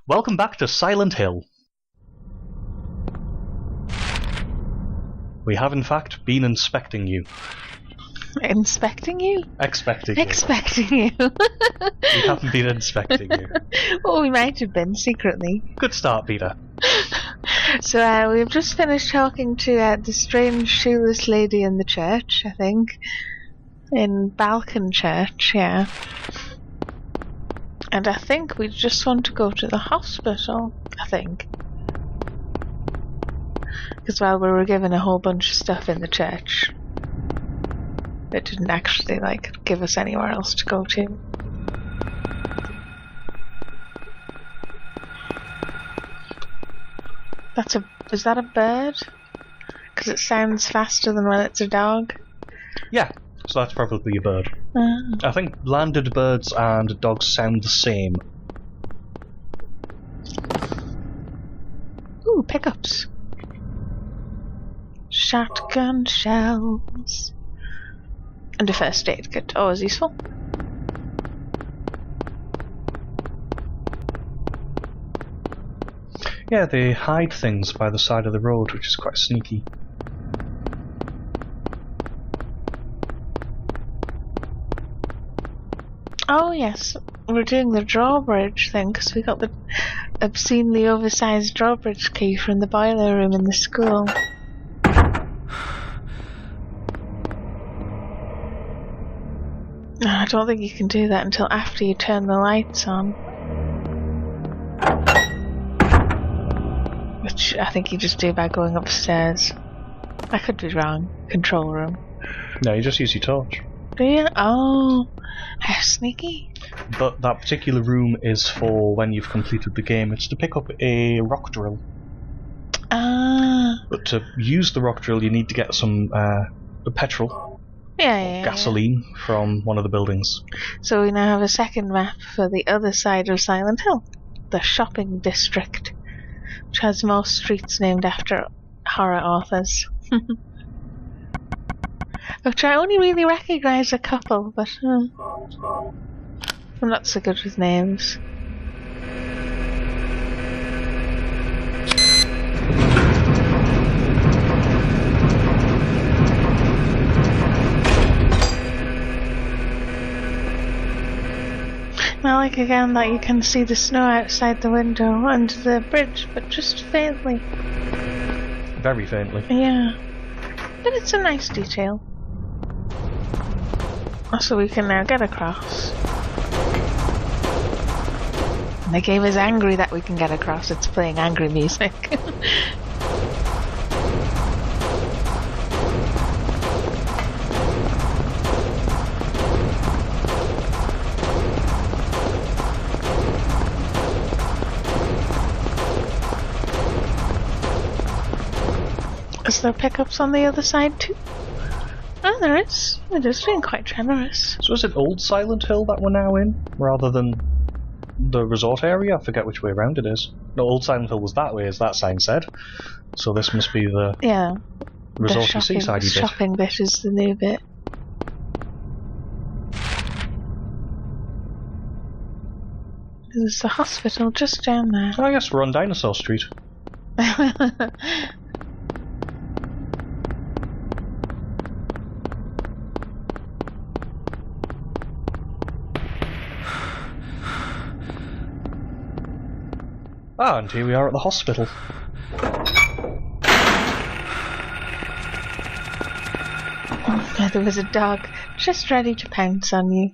Welcome back to Silent Hill. We have in fact been inspecting you. Inspecting you? Expecting you. Expecting you. We haven't been inspecting you. Well, we might have been, secretly. Good start, Peter. So, we've just finished talking to the strange shoeless lady in the church, I think. In Balkan Church, yeah. And I think we just want to go to the hospital, I think. Because, well, we were given a whole bunch of stuff in the church. It didn't actually, give us anywhere else to go to. Is that a bird? Because it sounds faster than when it's a dog. Yeah, so that's probably a bird. I think landed birds and dogs sound the same. Ooh, pickups. Shotgun shells. And a first aid kit. Always useful. Yeah, they hide things by the side of the road, which is quite sneaky. Oh yes, we're doing the drawbridge thing because we got the obscenely oversized drawbridge key from the boiler room in the school. I don't think you can do that until after you turn the lights on. Which I think you just do by going upstairs. I could be wrong. Control room. No, you just use your torch. Do you? Oh, how sneaky. But that particular room is for when you've completed the game. It's to pick up a rock drill. Ah. But to use the rock drill, you need to get some petrol. Yeah. Gasoline from one of the buildings. So we now have a second map for the other side of Silent Hill. The shopping district. Which has more streets named after horror authors. Which I only really recognise a couple, but I'm not so good with names. I like again that you can see the snow outside the window under the bridge, but just faintly. Very faintly. Yeah. But it's a nice detail. So we can now get across. And the game is angry that we can get across. It's playing angry music. Is there pickups on the other side too? Oh, there is. It is being quite generous. So is it old Silent Hill that we're now in, rather than the resort area? I forget which way around it is. No, old Silent Hill was that way, as that sign said. So this must be the resorty seaside bit. The shopping bit is the new bit. There's the hospital just down there. Oh yes, we're on Dinosaur Street. Ah, and here we are at the hospital. Oh, there was a dog just ready to pounce on you.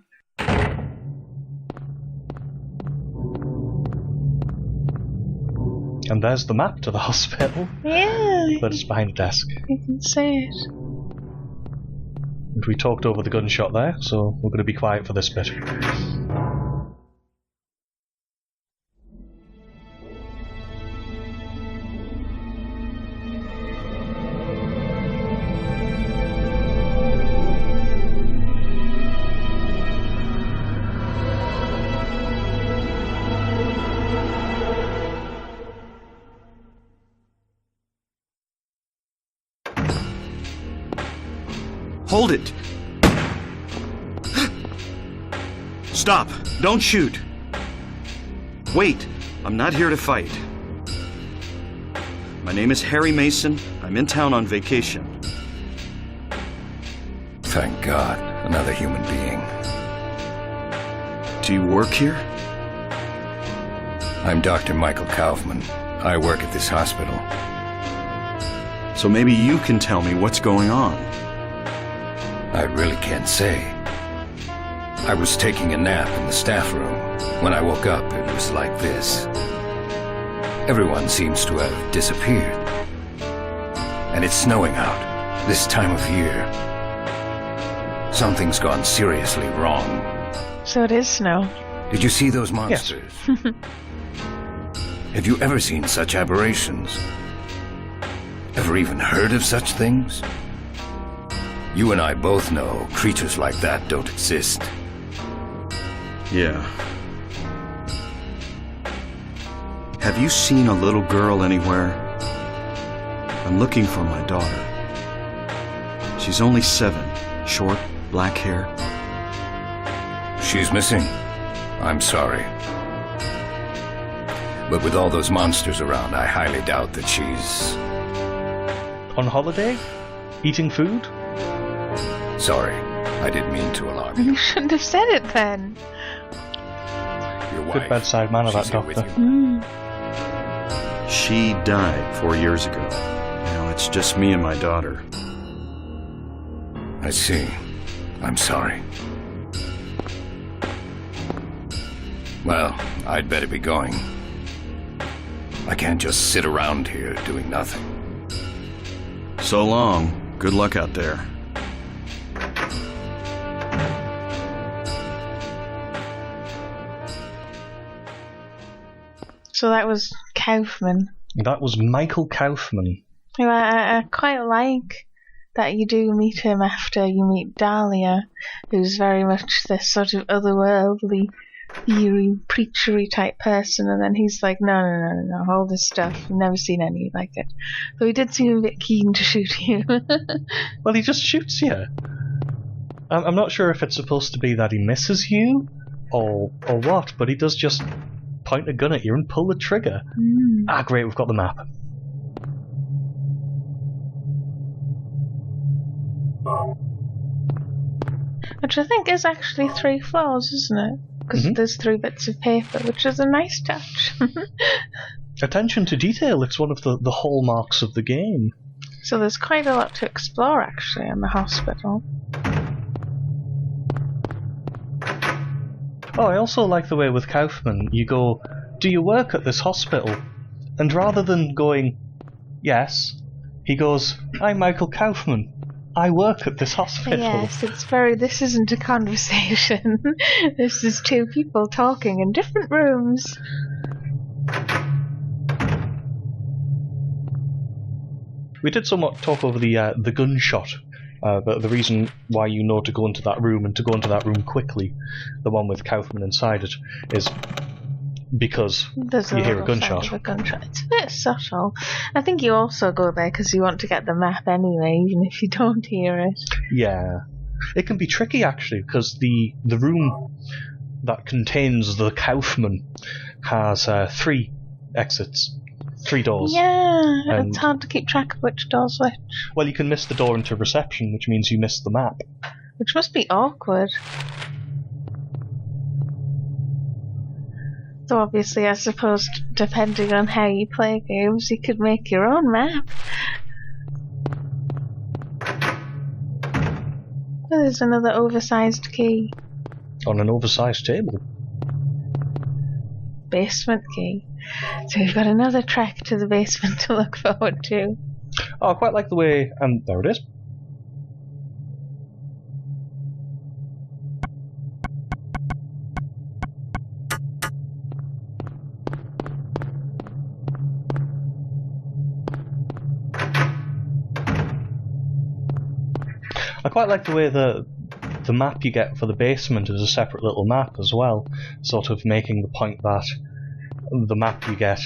And there's the map to the hospital. Yeah. But it's behind the desk. You can see it. And we talked over the gunshot there, so we're going to be quiet for this bit. Hold it! Stop! Don't shoot! Wait! I'm not here to fight. My name is Harry Mason. I'm in town on vacation. Thank God, another human being. Do you work here? I'm Dr. Michael Kaufmann. I work at this hospital. So maybe you can tell me what's going on. I really can't say. I was taking a nap in the staff room. When I woke up, it was like this. Everyone seems to have disappeared. And it's snowing out, this time of year. Something's gone seriously wrong. So it is snow. Did you see those monsters? Yes. Have you ever seen such aberrations? Ever even heard of such things? You and I both know creatures like that don't exist. Yeah. Have you seen a little girl anywhere? I'm looking for my daughter. She's only 7, short, black hair. She's missing. I'm sorry. But with all those monsters around, I highly doubt that she's... On holiday? Eating food? Sorry, I didn't mean to alarm you. You shouldn't have said it then. Your wife, good bedside manner, that doctor. She died 4 years ago. Now it's just me and my daughter. I see. I'm sorry. Well, I'd better be going. I can't just sit around here doing nothing. So long. Good luck out there. So that was Kaufmann. That was Michael Kaufmann. Well, I quite like that you do meet him after you meet Dahlia, who's very much this sort of otherworldly, eerie, preachery type person, and then he's like, no, all this stuff, I've never seen any like it. So he did seem a bit keen to shoot you. Well, he just shoots you. I'm not sure if it's supposed to be that he misses you, or what, but he does just point a gun at you and pull the trigger. Ah, great, we've got the map. Which I think is actually 3 floors, isn't it? Because there's 3 bits of paper, which is a nice touch. Attention to detail, it's one of the hallmarks of the game. So there's quite a lot to explore, actually, in the hospital. Oh, I also like the way with Kaufmann, you go, do you work at this hospital? And rather than going, yes, he goes, I'm Michael Kaufmann. I work at this hospital. Yes, it's very, this isn't a conversation. This is 2 people talking in different rooms. We did somewhat talk over the gunshot. But the reason why you know to go into that room, and to go into that room quickly, the one with Kaufmann inside it, is because you hear a gunshot. It's a bit subtle. I think you also go there because you want to get the map anyway, even if you don't hear it. Yeah. It can be tricky, actually, because the room that contains the Kaufmann has 3 exits. 3 doors. Yeah, it's hard to keep track of which door's which. Well, you can miss the door into reception, which means you miss the map. Which must be awkward. So obviously, I suppose, depending on how you play games, you could make your own map. Oh, there's another oversized key. On an oversized table. Basement key. So we've got another trek to the basement to look forward to. Oh, I quite like the way... there it is. I quite like the way the map you get for the basement is a separate little map as well, sort of making the point that the map you get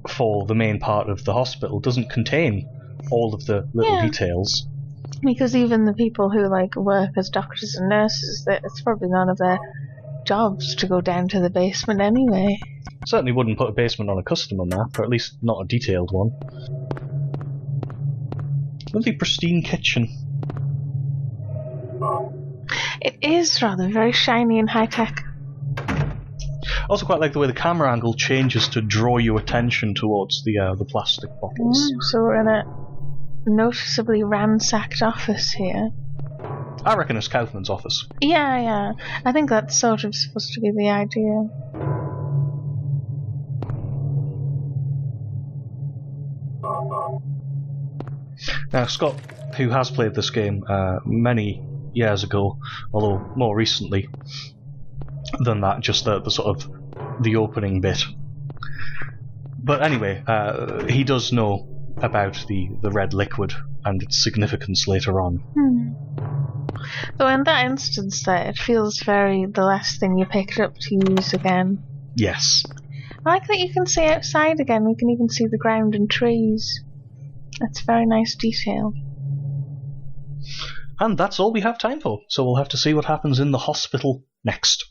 for the main part of the hospital doesn't contain all of the little details. Because even the people who work as doctors and nurses, it's probably none of their jobs to go down to the basement anyway. Certainly wouldn't put a basement on a customer map, or at least not a detailed one. Lovely pristine kitchen. It is rather very shiny and high-tech. I also quite like the way the camera angle changes to draw your attention towards the plastic bottles. So we're in a noticeably ransacked office here. I reckon it's Kaufmann's office. Yeah. I think that's sort of supposed to be the idea. Now, Scott, who has played this game many years ago, although more recently than that, just the sort of the opening bit. But anyway, he does know about the red liquid and its significance later on. Though in that instance there, it feels very the last thing you picked up to use again. Yes. I like that you can see outside again. We can even see the ground and trees. That's very nice detail. And that's all we have time for, so we'll have to see what happens in the hospital next.